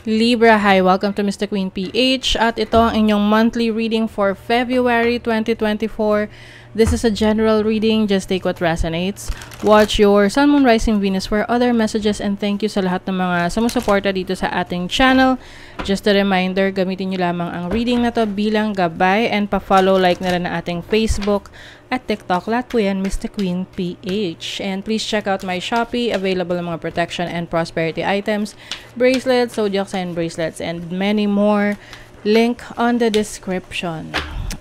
Libra, hi! Welcome to Mr. Queen PH at ito ang inyong monthly reading for February 2024. This is a general reading, just take what resonates. Watch your Sun, Moon, Rising, Venus for other messages and thank you sa lahat ng mga sumusuporta dito sa ating channel. Just a reminder, gamitin nyo lamang ang reading na to bilang gabay and pa-follow like na rin na ating Facebook at TikTok. Lahat po yan, Mr. Queen PH. And please check out my Shopee, available ng mga protection and prosperity items, bracelets, zodiac sign bracelets, and many more. Link on the description.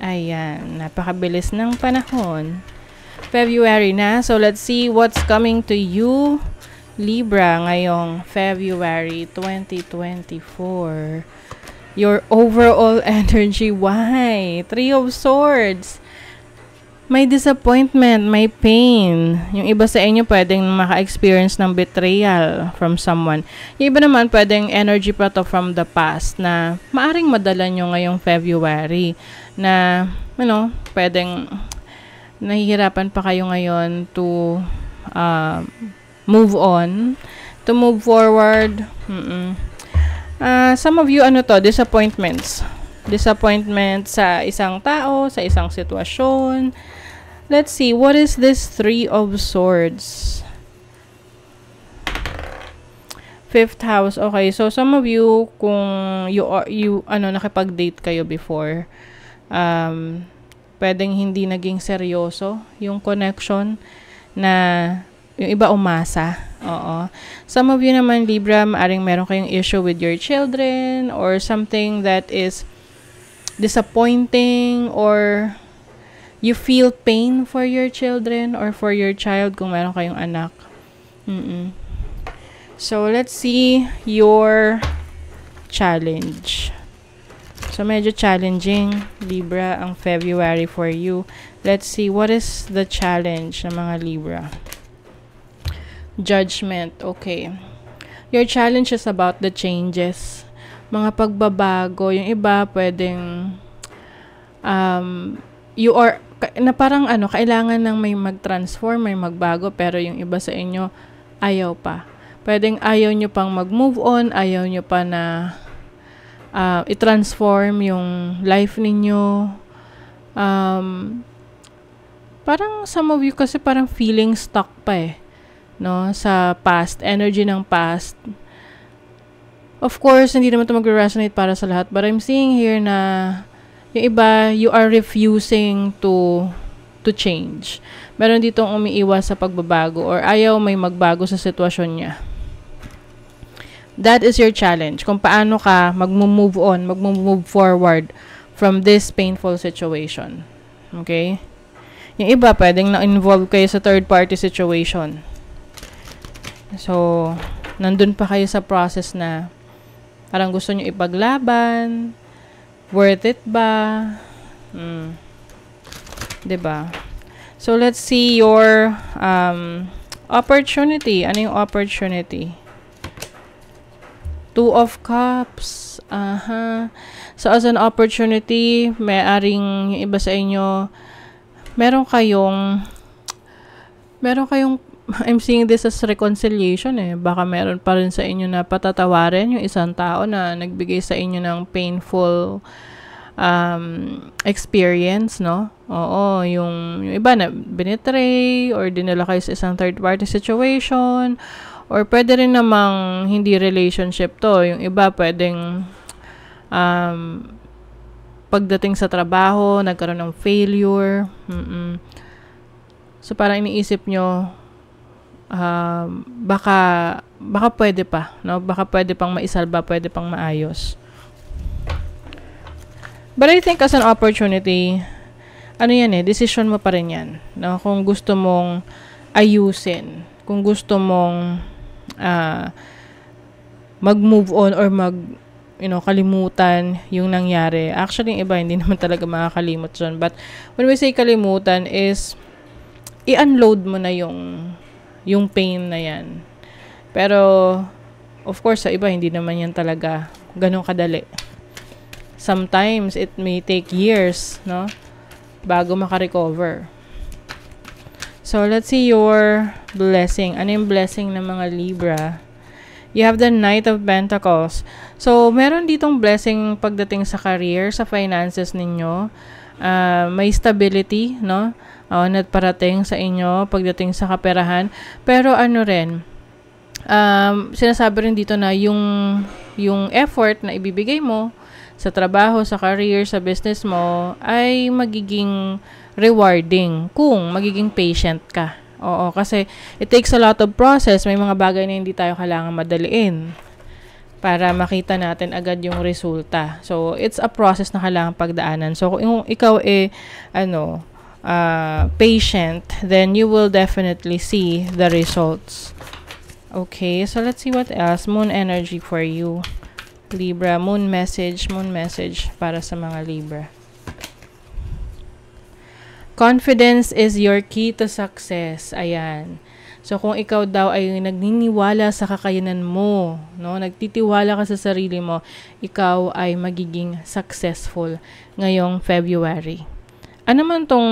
Ayan, napakabilis ng panahon. February na, so let's see what's coming to you, Libra, ngayong February 2024. Your overall energy, why? Three of Swords. May disappointment, may pain. Yung iba sa inyo pwedeng maka-experience ng betrayal from someone. Yung iba naman pwedeng energy pa to from the past na maaring madala nyo ngayong February. Na, pwedeng nahihirapan pa kayo ngayon to move on, to move forward. Some of you, disappointments. Disappointment sa isang tao, sa isang sitwasyon. Let's see, what is this Three of Swords? Fifth house. Okay, so some of you, kung nakipag-date kayo before, pwedeng hindi naging seryoso yung connection na yung iba umasa. Oo. Some of you naman, Libra, maaring meron kayong issue with your children or something that is disappointing or you feel pain for your children or for your child kung meron kayong anak. So, let's see your challenge. So, medyo challenging, Libra, ang February for you. Let's see, what is the challenge ng mga Libra? Judgment, okay. Your challenge is about the changes. Mga pagbabago. Yung iba, pwedeng, kailangan ng may mag-transform, may magbago, pero yung iba sa inyo, ayaw pa. Pwedeng ayaw nyo pang mag-move on, ayaw nyo pa na i-transform yung life ninyo. Parang some of you kasi parang feeling stuck pa no? Sa past, energy ng past. Of course, hindi naman ito mag-resonate para sa lahat, but I'm seeing here na yung iba, you are refusing to change. Meron ditong umiiwas sa pagbabago or ayaw may magbago sa sitwasyon niya. That is your challenge. Kung paano ka mag-move on, mag-move forward from this painful situation. Okay? Yung iba, pwedeng na-involve kayo sa third-party situation. So, nandun pa kayo sa process na parang gusto nyo ipaglaban. Worth it ba? Diba? So, let's see your opportunity. Ano yung opportunity? Two of Cups. So, as an opportunity, yung iba sa inyo, meron kayong, I'm seeing this as reconciliation Baka meron pa rin sa inyo na patatawarin yung isang tao na nagbigay sa inyo ng painful experience, no? Oo, yung iba na binitray or dinala kayo sa isang third party situation. Or pwede rin namang hindi relationship to. Yung iba pwedeng pagdating sa trabaho, nagkaroon ng failure. So parang iniisip nyo, baka pwede pa, no? Baka pwede pang maisalba, pwede pang maayos. But I think as an opportunity, decision mo pa rin yan, no? Kung gusto mong ayusin, kung gusto mong mag-move on or kalimutan yung nangyari. Actually, yung iba, hindi naman talaga makakalimot dyan. But, when we say kalimutan is, i-unload mo na yung pain na yan. Pero, of course, sa iba, hindi naman yan talaga ganun kadali. Sometimes, it may take years, no? Bago makarecover. So, let's see your blessing. Ano yung blessing ng mga Libra You have the Knight of Pentacles. So, meron ditong blessing pagdating sa career, sa finances ninyo. May stability, no? Na parating sa inyo pagdating sa kaperahan. Pero ano rin, sinasabi rin dito na yung effort na ibibigay mo sa trabaho, sa career, sa business mo ay magiging rewarding kung magiging patient ka. Oo, kasi it takes a lot of process. May mga bagay na hindi tayo kailangan madaliin para makita natin agad yung resulta. So, it's a process na kailangan pagdaanan. So, kung ikaw patient, then you will definitely see the results. Okay, so let's see what else. Moon energy for you, Libra. Moon message para sa mga Libra. Confidence is your key to success. Ayan. So, kung ikaw daw ay nagniniwala sa kakayanan mo, no, nagtitiwala ka sa sarili mo, ikaw ay magiging successful ngayong February. Ano man tong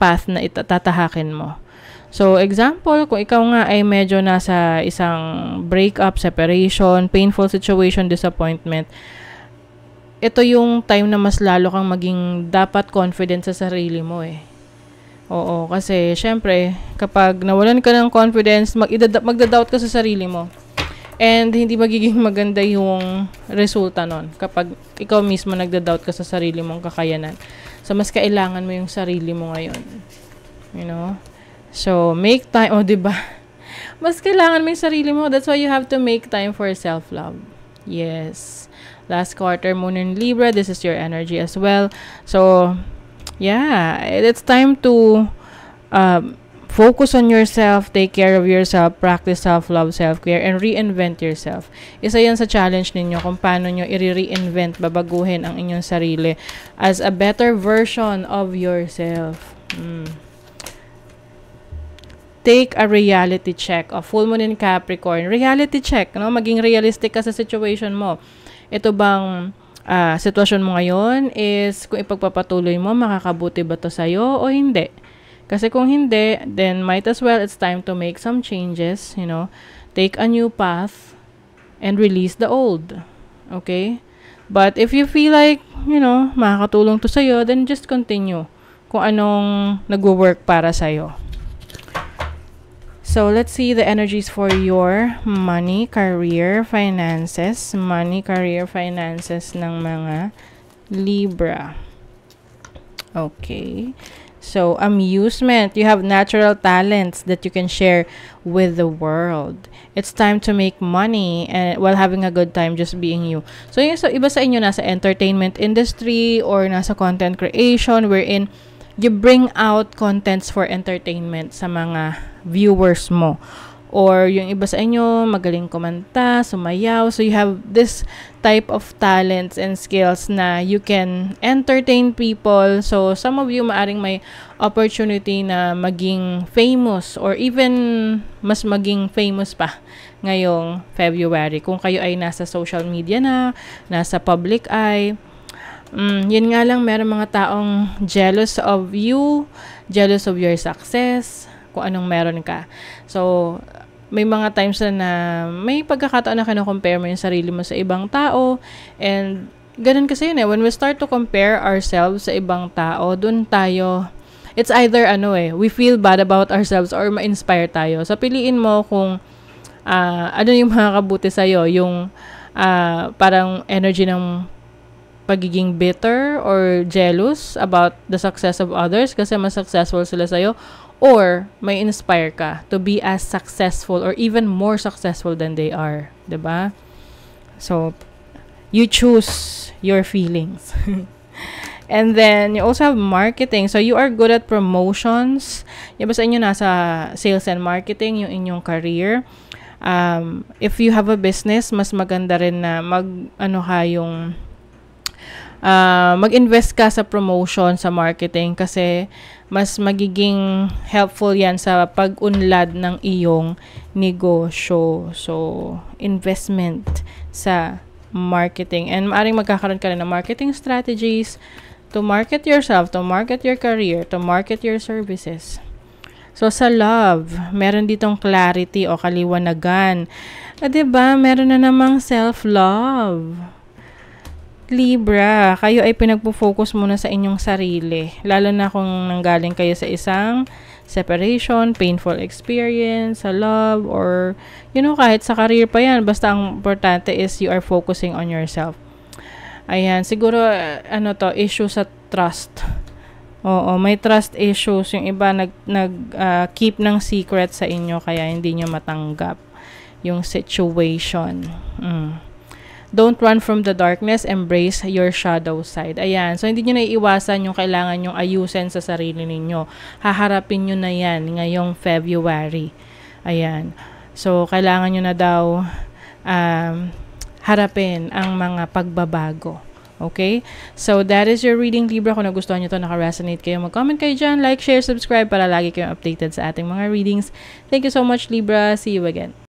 path na itatahakin mo? So, example, kung ikaw nga ay medyo nasa isang breakup, separation, painful situation, disappointment, ito yung time na mas lalo kang maging dapat confident sa sarili mo eh. Oo, kasi syempre, kapag nawalan ka ng confidence, magda-doubt ka sa sarili mo. And hindi magiging maganda yung resulta nun kapag ikaw mismo nagda-doubt ka sa sarili mong kakayanan. So, mas kailangan mo yung sarili mo ngayon. You know? So, make time. Oh, diba? Mas kailangan mo yung sarili mo. That's why you have to make time for self-love. Yes. Last quarter, Moon in Libra. This is your energy as well. So, yeah, it's time to focus on yourself, take care of yourself, practice self-love, self-care, and reinvent yourself. Isa yan sa challenge ninyo kung paano nyo i-reinvent, babaguhin ang inyong sarili as a better version of yourself. Take a reality check. Full Moon in Capricorn. Reality check, no? Maging realistic ka sa situation mo. Ito bang sitwasyon mo ngayon is kung ipagpapatuloy mo, makakabuti ba to sa'yo o hindi? Kasi kung hindi, then might as well, it's time to make some changes, you know. Take a new path and release the old. Okay? But if you feel like, you know, makakatulong to sa'yo, then just continue kung anong nagwo-work para sa'yo. So, let's see the energies for your money, career, finances. Money, career, finances ng mga Libra. Okay. So, amusement. You have natural talents that you can share with the world. It's time to make money and while having a good time just being you. So, yung iba sa inyo nasa entertainment industry or nasa content creation wherein you bring out contents for entertainment sa mga viewers mo. Or yung iba sa inyo, magaling kumanta, sumayaw. So, you have this type of talents and skills na you can entertain people. So, some of you maaring may opportunity na maging famous or even mas maging famous pa ngayong February. Kung kayo ay nasa social media na, nasa public eye, yun nga lang, meron mga taong jealous of you, jealous of your success, kung anong meron ka. So, may mga times na may pagkakataon na kino-compare mo yung sarili mo sa ibang tao. And, ganun kasi yun eh. When we start to compare ourselves sa ibang tao, dun tayo, it's either we feel bad about ourselves or ma-inspire tayo. So, piliin mo kung ano yung makakabuti sa'yo. Yung parang energy ng pagiging bitter or jealous about the success of others kasi mas successful sila sa'yo. Or, may inspire ka to be as successful or even more successful than they are. Diba? So, you choose your feelings. And then, you also have marketing. So, you are good at promotions. Yung ba sa inyo nasa sales and marketing, yung inyong career. If you have a business, mas maganda rin na mag-invest ka sa promotion, sa marketing kasi mas magiging helpful yan sa pag-unlad ng iyong negosyo. So, investment sa marketing. And maaring magkakaroon ka rin ng marketing strategies to market yourself, to market your career, to market your services. So, sa love, meron ditong clarity o kaliwanagan. Diba? Meron na namang self-love. Libra, kayo ay pinagpo-focus muna sa inyong sarili. Lalo na kung nanggaling kayo sa isang separation, painful experience, sa love, or, kahit sa career pa yan. Basta ang importante is you are focusing on yourself. Ayan, siguro, issue sa trust. Oo, may trust issues. Yung iba keep ng secret sa inyo, kaya hindi nyo matanggap yung situation. Don't run from the darkness, embrace your shadow side. Ayan. So, hindi nyo naiiwasan yung kailangan nyong ayusin sa sarili ninyo. Haharapin nyo na yan ngayong February. Ayan. So, kailangan nyo na daw harapin ang mga pagbabago. Okay? So, that is your reading, Libra. Kung nagustuhan nyo ito, naka-resonate kayo, mag-comment kayo dyan, like, share, subscribe para lagi kayong updated sa ating mga readings. Thank you so much, Libra. See you again.